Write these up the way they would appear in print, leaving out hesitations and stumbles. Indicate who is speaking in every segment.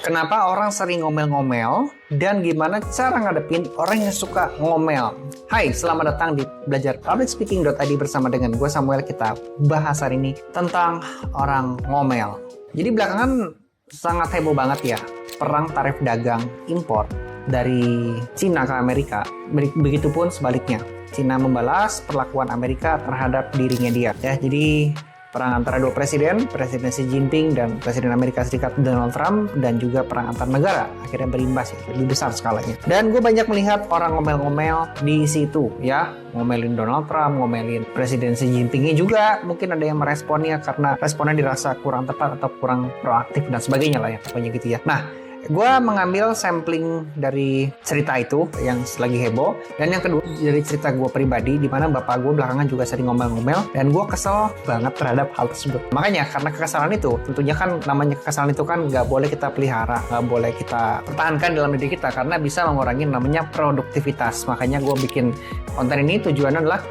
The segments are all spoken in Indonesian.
Speaker 1: Kenapa orang sering ngomel-ngomel dan gimana cara ngadepin orang yang suka ngomel? Hai, selamat datang di belajar publicspeaking.id bersama dengan gue Samuel. Kita bahas hari ini tentang orang ngomel. Jadi belakangan sangat heboh banget ya perang tarif dagang impor dari Cina ke Amerika. Begitupun sebaliknya. Cina membalas perlakuan Amerika terhadap dirinya dia. Ya, jadi perang antara dua presiden Xi Jinping dan Presiden Amerika Serikat Donald Trump, dan juga perang antar negara akhirnya berimbas ya, lebih besar skalanya. Dan gue banyak melihat orang ngomel-ngomel di situ ya, ngomelin Donald Trump, ngomelin Presiden Xi Jinpingnya juga. Mungkin ada yang meresponnya karena responnya dirasa kurang tepat atau kurang proaktif dan sebagainya lah ya, pokoknya gitu ya. Nah, gue mengambil sampling dari cerita itu yang lagi heboh, dan yang kedua dari cerita gue pribadi, di mana bapak gue belakangan juga sering ngomel-ngomel dan gue kesel banget terhadap hal tersebut. Makanya karena kekesalan itu, tentunya kan namanya kekesalan itu kan nggak boleh kita pelihara, nggak boleh kita pertahankan dalam diri kita karena bisa mengurangi namanya produktivitas. Makanya gue bikin konten ini tujuannya adalah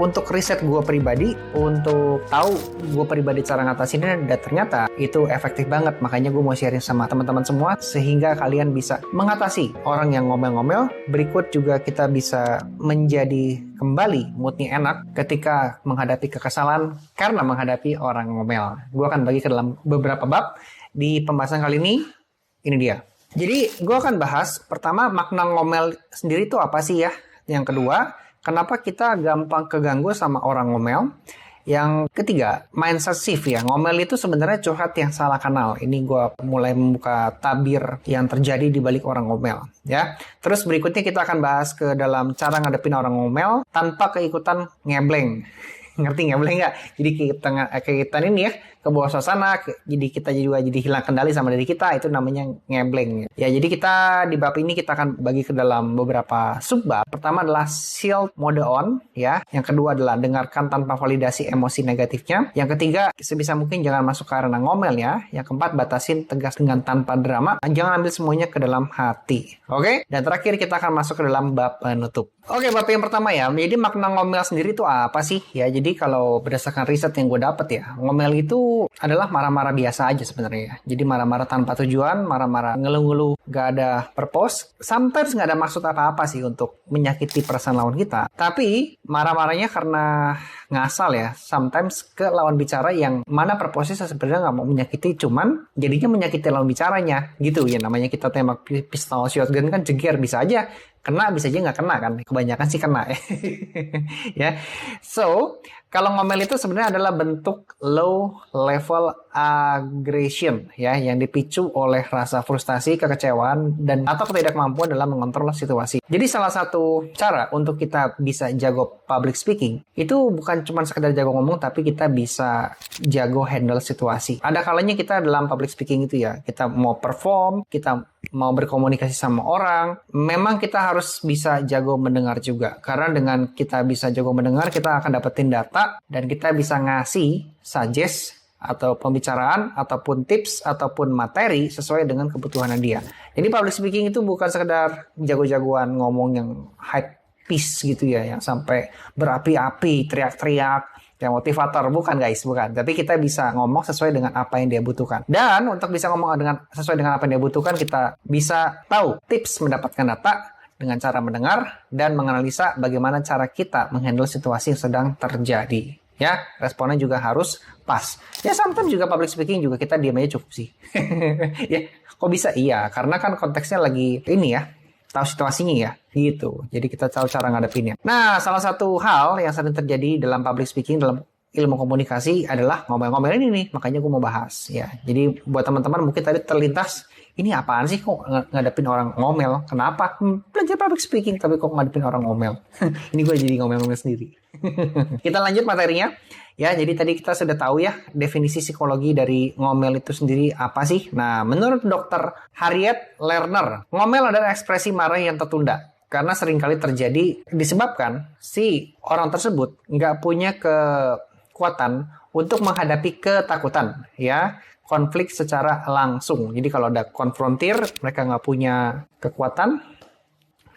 Speaker 1: untuk riset gue pribadi, untuk tahu gue pribadi cara ngatasinnya, dan ternyata itu efektif banget. Makanya gue mau sharing sama teman-teman semua sehingga kalian bisa mengatasi orang yang ngomel-ngomel. Berikut juga kita bisa menjadi kembali moodnya enak ketika menghadapi kekesalan karena menghadapi orang ngomel. Gue akan bagi ke dalam beberapa bab di pembahasan kali ini. Ini dia. Jadi gue akan bahas pertama makna ngomel sendiri itu apa sih ya. Yang kedua, kenapa kita gampang keganggu sama orang ngomel? Yang ketiga, mindset shift ya. Ngomel itu sebenarnya curhat yang salah kanal. Ini gue mulai membuka tabir yang terjadi di balik orang ngomel ya. Terus berikutnya kita akan bahas ke dalam cara ngadepin orang ngomel tanpa keikutan ngebleng. Ngerti ngebleng nggak? Jadi kita ini ya, ke bawah suasana, jadi kita juga jadi hilang kendali sama diri kita, itu namanya ngebleng. Ya, jadi kita di bab ini kita akan bagi ke dalam beberapa subbab. Pertama adalah shield mode on ya. Yang kedua adalah dengarkan tanpa validasi emosi negatifnya. Yang ketiga, sebisa mungkin jangan masuk ke arena ngomel ya. Yang keempat, batasin tegas dengan tanpa drama. Jangan ambil semuanya ke dalam hati. Oke? Dan terakhir kita akan masuk ke dalam bab penutup. Oke, bab yang pertama ya. Jadi makna ngomel sendiri itu apa sih? Ya, jadi kalau berdasarkan riset yang gue dapet ya, ngomel itu adalah marah-marah biasa aja sebenarnya. Jadi marah-marah tanpa tujuan, marah-marah ngeluh-ngeluh, gak ada purpose. Sometimes gak ada maksud apa-apa sih untuk menyakiti perasaan lawan kita. Tapi marah-marahnya karena ngasal ya. Sometimes ke lawan bicara yang mana purpose-nya sebenarnya gak mau menyakiti, cuman jadinya menyakiti lawan bicaranya. Gitu ya, namanya kita tembak pistol shotgun kan jeger, bisa aja kena, bisa aja nggak kena kan. Kebanyakan sih kena ya. Ya. So, kalau ngomel itu sebenarnya adalah bentuk low level aggression ya, yang dipicu oleh rasa frustasi, kekecewaan, dan atau ketidakmampuan dalam mengontrol situasi. Jadi salah satu cara untuk kita bisa jago public speaking itu bukan cuma sekedar jago ngomong, tapi kita bisa jago handle situasi. Ada kalanya kita dalam public speaking itu ya, kita mau perform, kita mau berkomunikasi sama orang, memang kita harus bisa jago mendengar juga. Karena dengan kita bisa jago mendengar, kita akan dapetin data dan kita bisa ngasih suggest atau pembicaraan ataupun tips ataupun materi sesuai dengan kebutuhan dia. Jadi public speaking itu bukan sekedar jago-jagoan ngomong yang high pitch gitu ya, yang sampai berapi-api, teriak-teriak, yang motivator, bukan guys, bukan. Tapi kita bisa ngomong sesuai dengan apa yang dia butuhkan. Dan untuk bisa ngomong sesuai dengan apa yang dia butuhkan, kita bisa tahu tips mendapatkan data dengan cara mendengar dan menganalisa bagaimana cara kita menghandle situasi yang sedang terjadi. Ya, responnya juga harus pas. Ya, sometimes juga public speaking juga kita diam aja cukup sih. Ya, kok bisa? Iya, karena kan konteksnya lagi ini ya, tahu situasinya ya, gitu. Jadi kita tahu cara ngadepinnya. Nah, salah satu hal yang sering terjadi dalam public speaking, dalam ilmu komunikasi adalah ngomel-ngomel ini nih. Makanya gue mau bahas ya. Jadi buat teman-teman mungkin tadi terlintas, ini apaan sih kok ngadepin orang ngomel? Kenapa? Belajar public speaking tapi kok ngadepin orang ngomel? Ini gue jadi ngomel-ngomel sendiri. Kita lanjut materinya. Ya, jadi tadi kita sudah tahu ya definisi psikologi dari ngomel itu sendiri apa sih? Nah, menurut Dr. Harriet Lerner, ngomel adalah ekspresi marah yang tertunda. Karena seringkali terjadi disebabkan si orang tersebut nggak punya kekuatan untuk menghadapi ketakutan, ya, konflik secara langsung. Jadi kalau ada konfrontir, mereka nggak punya kekuatan,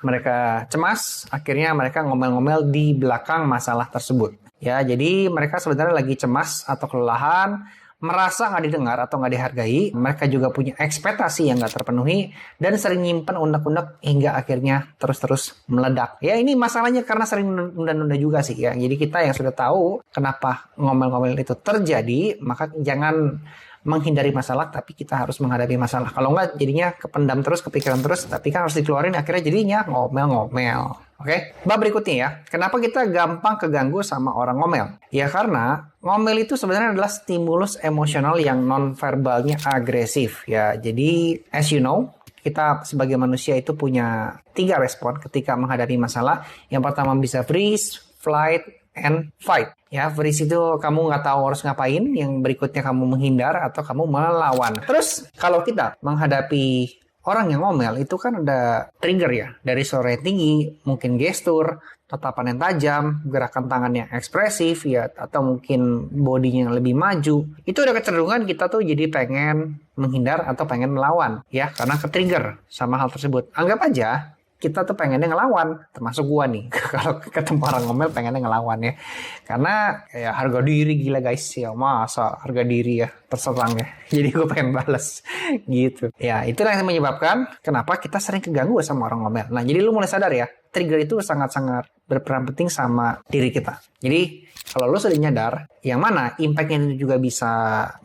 Speaker 1: mereka cemas, akhirnya mereka ngomel-ngomel di belakang masalah tersebut. Ya, jadi mereka sebenarnya lagi cemas atau kelelahan, merasa nggak didengar atau nggak dihargai, mereka juga punya ekspektasi yang nggak terpenuhi, dan sering nyimpen unek-unek hingga akhirnya terus-terus meledak. Ya ini masalahnya karena sering nunda-nunda juga sih ya. Jadi kita yang sudah tahu kenapa ngomel-ngomel itu terjadi, maka jangan menghindari masalah, tapi kita harus menghadapi masalah. Kalau nggak jadinya kependam terus, kepikiran terus, tapi kan harus dikeluarin, akhirnya jadinya ngomel-ngomel. Oke, bab berikutnya ya. Kenapa kita gampang keganggu sama orang ngomel? Ya karena ngomel itu sebenarnya adalah stimulus emosional yang non-verbalnya agresif ya. Jadi, as you know, kita sebagai manusia itu punya 3 respon ketika menghadapi masalah. Yang pertama bisa freeze, flight, and fight. Ya, freeze itu kamu nggak tahu harus ngapain. Yang berikutnya kamu menghindar atau kamu melawan. Terus, kalau kita menghadapi orang yang ngomel itu kan ada trigger ya, dari suara yang tinggi, mungkin gestur, tatapan yang tajam, gerakan tangan yang ekspresif ya, atau mungkin bodinya yang lebih maju. Itu ada kecenderungan kita tuh jadi pengen menghindar atau pengen melawan ya, karena ke-trigger sama hal tersebut. Anggap aja kita tuh pengennya ngelawan, termasuk gua nih. Kalau ketemu orang ngomel pengennya ngelawan ya. Karena ya harga diri gila guys ya, masa harga diri ya terserang ya. Jadi gue pengen balas gitu. Ya itulah yang menyebabkan kenapa kita sering keganggu sama orang ngomel. Nah jadi lu mulai sadar ya, trigger itu sangat-sangat berperan penting sama diri kita. Jadi kalau lu sudah nyadar, yang mana impact-nya itu juga bisa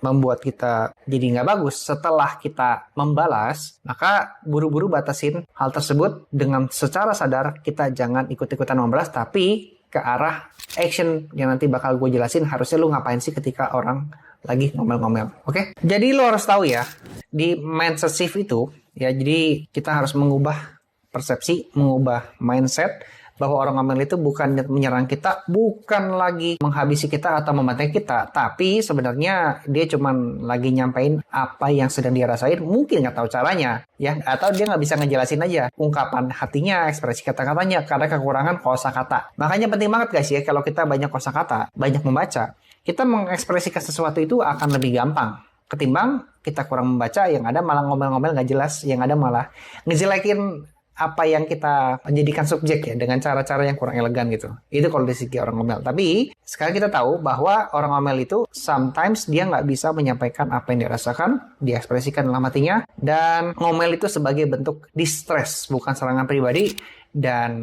Speaker 1: membuat kita jadi nggak bagus setelah kita membalas, maka buru-buru batasin hal tersebut dengan secara sadar. Kita jangan ikut-ikutan membalas, tapi ke arah action yang nanti bakal gue jelasin harusnya lu ngapain sih ketika orang lagi ngomel-ngomel. Oke? Jadi lu harus tahu ya, di mindset shift itu, ya jadi kita harus mengubah persepsi, mengubah mindset, bahwa orang ngomel itu bukan menyerang kita, bukan lagi menghabisi kita atau membantai kita, tapi sebenarnya dia cuman lagi nyampein apa yang sedang dia rasain, mungkin nggak tahu caranya, ya, atau dia nggak bisa ngejelasin aja ungkapan hatinya, ekspresi kata-katanya, karena kekurangan kosakata. Makanya penting banget guys ya, kalau kita banyak kosakata, banyak membaca, kita mengekspresikan sesuatu itu akan lebih gampang ketimbang kita kurang membaca, yang ada malah ngomel-ngomel nggak jelas, yang ada malah ngejelekin apa yang kita menjadikan subjek ya, dengan cara-cara yang kurang elegan gitu. Itu kalau dari segi orang ngomel. Tapi sekarang kita tahu bahwa orang ngomel itu sometimes dia nggak bisa menyampaikan apa yang dia rasakan, diekspresikan dalam hatinya, dan ngomel itu sebagai bentuk distress, bukan serangan pribadi. Dan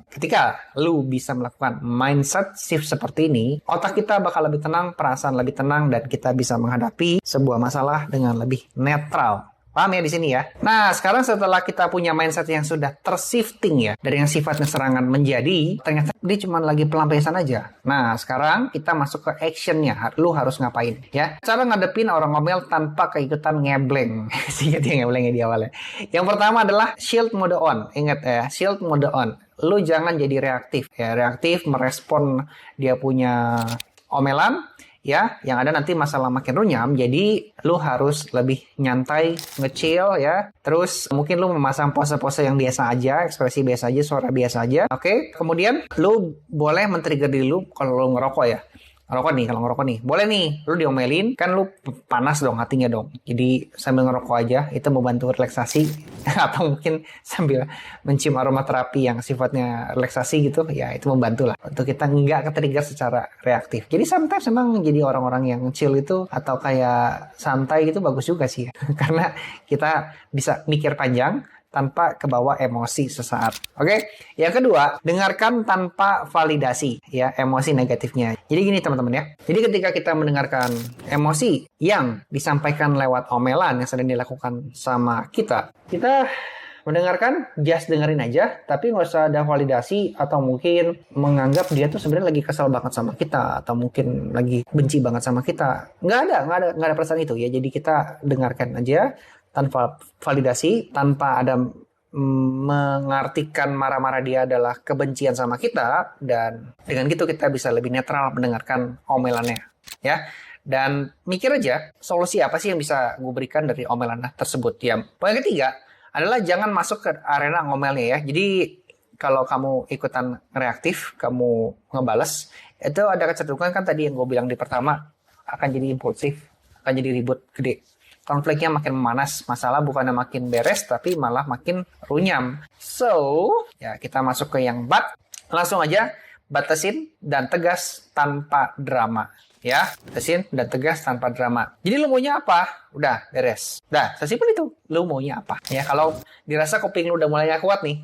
Speaker 1: ketika lu bisa melakukan mindset shift seperti ini, otak kita bakal lebih tenang, perasaan lebih tenang, dan kita bisa menghadapi sebuah masalah dengan lebih netral. Paham ya di sini ya? Nah, sekarang setelah kita punya mindset yang sudah tershifting ya, dari yang sifatnya serangan menjadi, ternyata dia cuma lagi pelampiasan aja. Nah, sekarang kita masuk ke actionnya. Lu harus ngapain ya? Cara ngadepin orang ngomel tanpa keikutan ngebleng. Ingat ya ngeblengnya di awalnya. Yang pertama adalah shield mode on. Ingat ya, shield mode on. Lu jangan jadi reaktif ya. Reaktif merespon dia punya omelan, ya, yang ada nanti masalah makin runyam. Jadi lu harus lebih nyantai, nge-chill ya. Terus mungkin lu memasang pose-pose yang biasa aja, ekspresi biasa aja, suara biasa aja. Oke. Kemudian lu boleh men-trigger diri lu kalau lu ngerokok ya. Kalau ngerokok nih, boleh nih, lu diomelin, kan lu panas dong hatinya dong. Jadi sambil ngerokok aja, itu membantu relaksasi. Atau mungkin sambil mencium aromaterapi yang sifatnya relaksasi gitu, ya itu membantu lah. Untuk kita nggak ke-trigger secara reaktif. Jadi sometimes memang jadi orang-orang yang chill itu, atau kayak santai gitu bagus juga sih. Karena kita bisa mikir panjang, tanpa kebawa emosi sesaat. Oke? Yang kedua, dengarkan tanpa validasi ya emosi negatifnya. Jadi gini teman-teman ya. Jadi ketika kita mendengarkan emosi yang disampaikan lewat omelan yang sedang dilakukan sama kita mendengarkan, just dengerin aja, tapi nggak usah ada validasi atau mungkin menganggap dia tuh sebenarnya lagi kesal banget sama kita atau mungkin lagi benci banget sama kita. Nggak ada perasaan itu ya. Jadi kita dengarkan aja tanpa validasi, tanpa ada mengartikan marah-marah dia adalah kebencian sama kita, dan dengan gitu kita bisa lebih netral mendengarkan omelannya ya. Dan mikir aja solusi apa sih yang bisa gue berikan dari omelan tersebut ya. Poin ketiga adalah jangan masuk ke arena ngomelnya ya. Jadi kalau kamu ikutan reaktif, kamu ngebales, itu ada kecenderungan kan tadi yang gue bilang di pertama, akan jadi impulsif, akan jadi ribut gede. Konfliknya makin memanas, masalah bukannya makin beres, tapi malah makin runyam. So, ya kita masuk ke yang langsung aja batasin dan tegas tanpa drama. ya, tesin dan tegas tanpa drama. Jadi lu maunya apa? Udah, beres. Udah, sesimpel itu. Lu maunya apa? Ya, kalau dirasa kuping lu udah mulai gak kuat nih,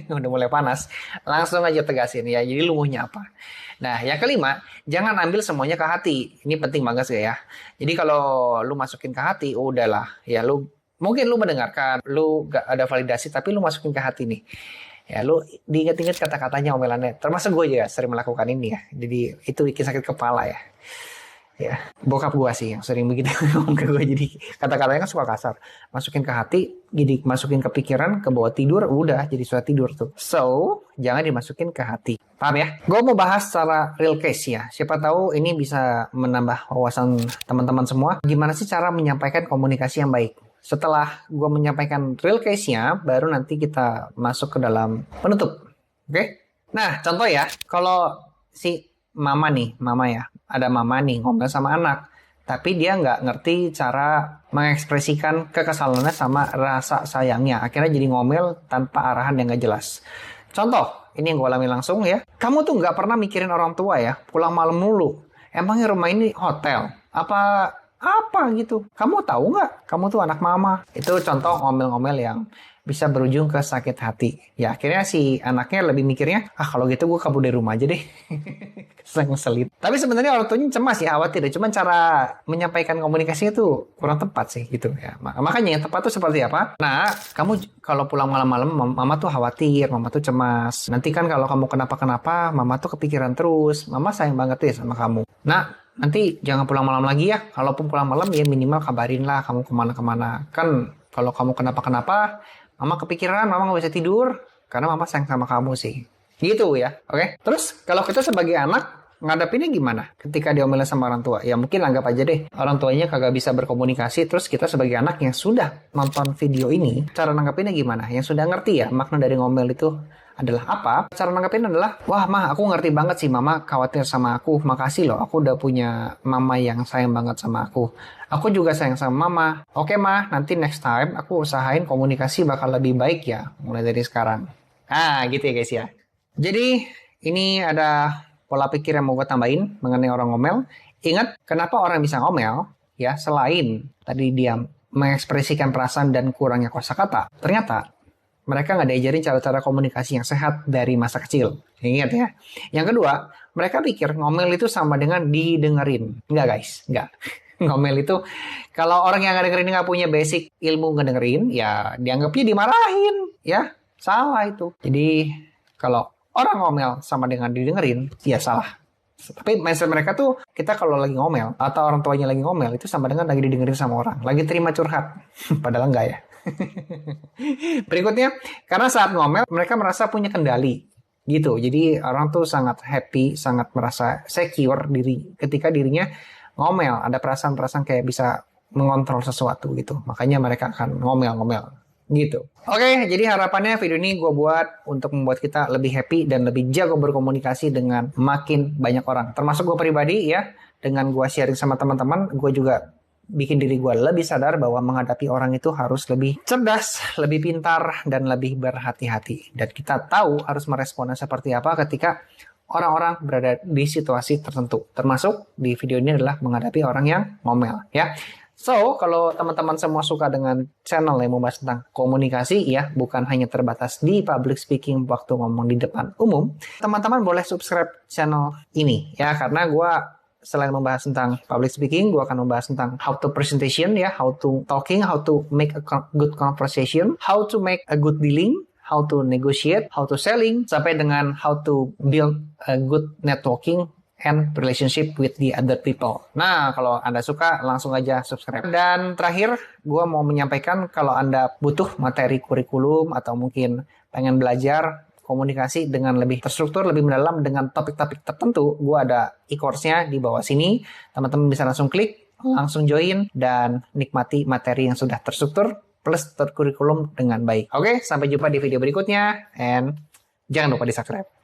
Speaker 1: udah mulai panas, langsung aja tegasin ya. Jadi lu maunya apa? Nah, yang kelima, jangan ambil semuanya ke hati. Ini penting banget sih ya. Jadi kalau lu masukin ke hati, udahlah. Ya, mungkin lu mendengarkan, lu gak ada validasi, tapi lu masukin ke hati nih. Ya, lu diinget-inget kata-katanya, omelannya. Termasuk gue juga sering melakukan ini ya. Jadi itu bikin sakit kepala ya. Ya, bokap gue sih yang sering begitu ngomong ke gue. Jadi kata-katanya kan suka kasar. Masukin ke hati, jadi masukin ke pikiran, ke bawah tidur, udah jadi susah tidur tuh. So, jangan dimasukin ke hati. Paham ya? Gue mau bahas secara real case ya. Siapa tahu ini bisa menambah wawasan teman-teman semua. Gimana sih cara menyampaikan komunikasi yang baik? Setelah gue menyampaikan real case-nya, baru nanti kita masuk ke dalam penutup. Oke? Nah, contoh ya, kalau si mama ya, ada mama nih ngomel sama anak, tapi dia nggak ngerti cara mengekspresikan kekesalannya sama rasa sayangnya. Akhirnya jadi ngomel tanpa arahan yang nggak jelas. Contoh, ini yang gue alami langsung ya. Kamu tuh nggak pernah mikirin orang tua ya, pulang malam mulu. Emangnya rumah ini hotel? Apa gitu? Kamu tahu nggak? Kamu tuh anak mama. Itu contoh ngomel-ngomel yang bisa berujung ke sakit hati. Ya akhirnya si anaknya lebih mikirnya, kalau gitu gue kabur dari rumah aja deh. Ngeselin. Tapi sebenarnya orang tuanya cemas ya, khawatir. Cuman cara menyampaikan komunikasinya tuh kurang tepat sih gitu ya. Makanya yang tepat tuh seperti apa? Nah, kamu kalau pulang malam-malam, mama tuh khawatir, mama tuh cemas. Nanti kan kalau kamu kenapa-kenapa, mama tuh kepikiran terus. Mama sayang banget ya sama kamu. Nah, nanti jangan pulang malam lagi ya. Kalaupun pulang malam ya minimal kabarin lah kamu kemana-kemana. Kan kalau kamu kenapa-kenapa, mama kepikiran, mama gak bisa tidur. Karena mama sayang sama kamu sih. Gitu ya, oke? Terus kalau kita sebagai anak, ngadapinnya gimana ketika diomelin sama orang tua? Ya mungkin anggap aja deh, orang tuanya kagak bisa berkomunikasi. Terus kita sebagai anak yang sudah nonton video ini, cara nanggapinnya gimana? Yang sudah ngerti ya makna dari ngomel itu adalah apa? Cara nanggapin adalah, wah mah aku ngerti banget sih mama khawatir sama aku. Makasih loh, aku udah punya mama yang sayang banget sama aku. Aku juga sayang sama mama. Oke mah, nanti next time aku usahain komunikasi bakal lebih baik ya, mulai dari sekarang. Gitu ya guys ya. Jadi ini ada pola pikir yang mau gue tambahin mengenai orang ngomel. Ingat kenapa orang bisa ngomel ya, selain tadi dia mengekspresikan perasaan dan kurangnya kosakata, ternyata mereka nggak diajarin cara-cara komunikasi yang sehat dari masa kecil. Ingat ya. Yang kedua, mereka pikir ngomel itu sama dengan didengerin. Enggak guys, enggak. Ngomel itu, kalau orang yang nggak dengerin nggak punya basic ilmu ngedengerin, ya dianggapnya dimarahin. Ya, salah itu. Jadi, kalau orang ngomel sama dengan didengerin, ya salah. Tapi mindset mereka tuh, kita kalau lagi ngomel, atau orang tuanya lagi ngomel, itu sama dengan lagi didengerin sama orang. Lagi terima curhat. Padahal enggak ya. Berikutnya, karena saat ngomel mereka merasa punya kendali gitu. Jadi orang tuh sangat happy, sangat merasa secure ketika dirinya ngomel. Ada perasaan-perasaan kayak bisa mengontrol sesuatu gitu. Makanya mereka akan ngomel-ngomel gitu. Oke, jadi harapannya video ini gue buat untuk membuat kita lebih happy dan lebih jago berkomunikasi dengan makin banyak orang. Termasuk gue pribadi ya, dengan gue sharing sama teman-teman, gue juga bikin diri gue lebih sadar bahwa menghadapi orang itu harus lebih cerdas, lebih pintar, dan lebih berhati-hati. Dan kita tahu harus meresponnya seperti apa ketika orang-orang berada di situasi tertentu. Termasuk di video ini adalah menghadapi orang yang ngomel. Ya. So, kalau teman-teman semua suka dengan channel yang membahas tentang komunikasi, ya, bukan hanya terbatas di public speaking waktu ngomong di depan umum, teman-teman boleh subscribe channel ini. Ya, karena gue selain membahas tentang public speaking, gue akan membahas tentang how to presentation, ya, how to talking, how to make a good conversation, how to make a good dealing, how to negotiate, how to selling, sampai dengan how to build a good networking and relationship with the other people. Nah, kalau Anda suka, langsung aja subscribe. Dan terakhir, gue mau menyampaikan kalau Anda butuh materi kurikulum atau mungkin pengen belajar komunikasi dengan lebih terstruktur, lebih mendalam dengan topik-topik tertentu, gue ada e-course-nya di bawah sini. Teman-teman bisa langsung klik, langsung join, dan nikmati materi yang sudah terstruktur plus terkurikulum dengan baik. Oke, sampai jumpa di video berikutnya, and jangan lupa di subscribe.